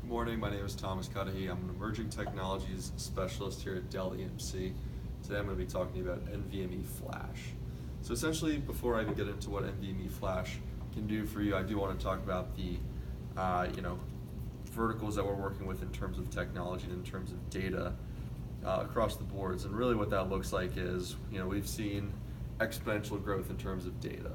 Good morning, my name is Thomas Cuddihy. I'm an emerging technologies specialist here at Dell EMC. Today I'm going to be talking about NVMe Flash. So essentially, before I even get into what NVMe Flash can do for you, I do want to talk about the verticals that we're working with in terms of technology and in terms of data across the boards. And really what that looks like is, we've seen exponential growth in terms of data,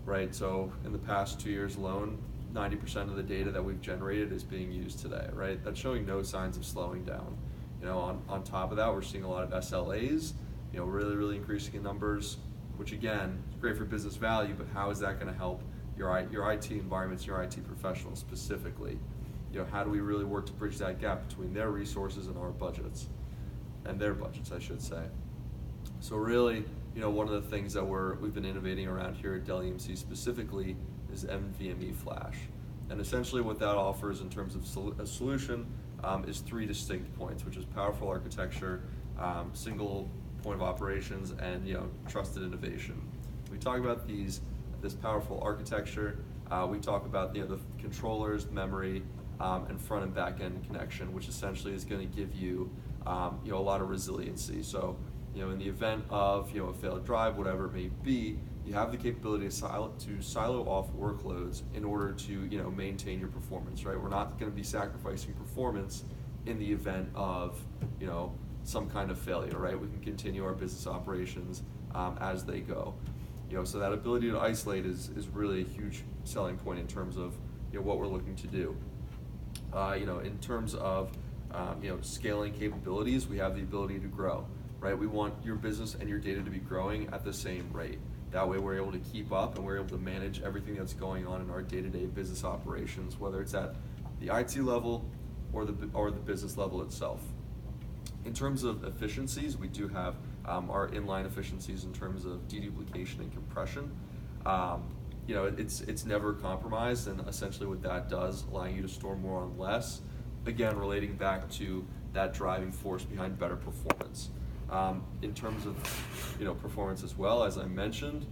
right? So in the past 2 years alone, 90% of the data that we've generated is being used today, right? That's showing no signs of slowing down. On top of that, we're seeing a lot of SLAs, really increasing in numbers, which again, is great for business value, but how is that going to help your IT environments, your IT professionals specifically? How do we really work to bridge that gap between their resources and our budgets, and their budgets, I should say. So really, one of the things that we've been innovating around here at Dell EMC specifically is NVMe Flash. And essentially what that offers in terms of a solution is 3 distinct points, which is powerful architecture, single point of operations, and trusted innovation. We talk about this powerful architecture. We talk about the controllers, memory, and front and back end connection, which essentially is going to give you a lot of resiliency. So in the event of a failed drive, whatever it may be, you have the capability to silo off workloads in order to maintain your performance, right? We're not going to be sacrificing performance in the event of some kind of failure, right? We can continue our business operations as they go. So that ability to isolate is really a huge selling point in terms of what we're looking to do. In terms of scaling capabilities, we have the ability to grow, right? We want your business and your data to be growing at the same rate. That way we're able to keep up and we're able to manage everything that's going on in our day-to-day business operations, whether it's at the IT level or the business level itself. In terms of efficiencies, we do have our inline efficiencies in terms of deduplication and compression. It's never compromised, and essentially what that does, allowing you to store more on less, again, relating back to that driving force behind better performance. In terms of performance as well, as I mentioned,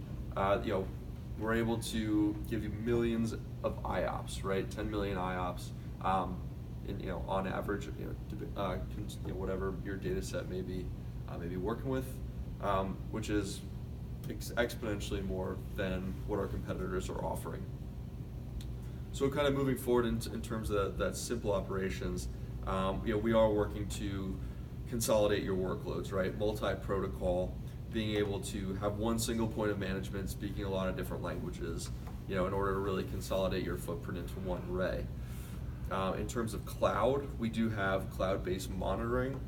we're able to give you millions of IOPS, right? 10 million IOPS, on average, whatever your data set may be working with, which is exponentially more than what our competitors are offering. So kind of moving forward in terms of that simple operations, we are working to consolidate your workloads, right? Multi-protocol, being able to have one single point of management, speaking a lot of different languages, in order to really consolidate your footprint into one array. In terms of cloud, we do have cloud-based monitoring,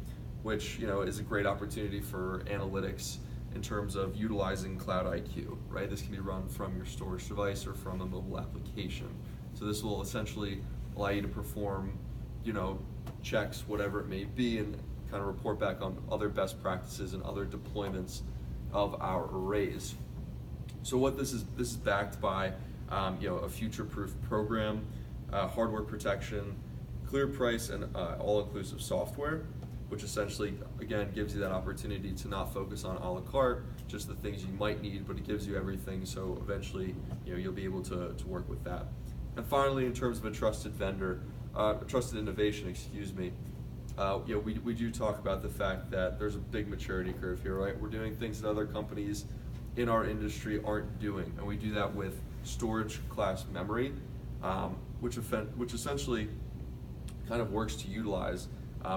which is a great opportunity for analytics in terms of utilizing Cloud IQ, right? This can be run from your storage device or from a mobile application. So this will essentially allow you to perform, checks, whatever it may be, and kind of report back on other best practices and other deployments of our arrays. So what this is backed by, a future-proof program, hardware protection, clear price, and all-inclusive software, which essentially, again, gives you that opportunity to not focus on a la carte, just the things you might need, but it gives you everything, so eventually, you'll be able to work with that. And finally, in terms of a trusted innovation, we do talk about the fact that there's a big maturity curve here, right? We're doing things that other companies in our industry aren't doing, and we do that with storage class memory, which essentially kind of works to utilize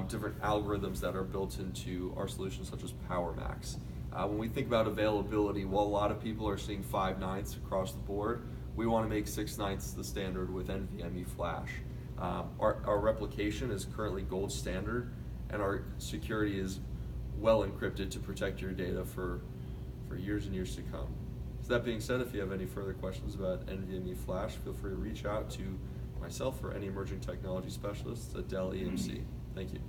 different algorithms that are built into our solutions, such as PowerMax. When we think about availability, while a lot of people are seeing 5/9 across the board, we want to make 6/9 the standard with NVMe Flash. Our replication is currently gold standard, and our security is well encrypted to protect your data for years and years to come. So that being said, if you have any further questions about NVMe Flash, feel free to reach out to myself or any emerging technology specialists at Dell EMC. Thank you.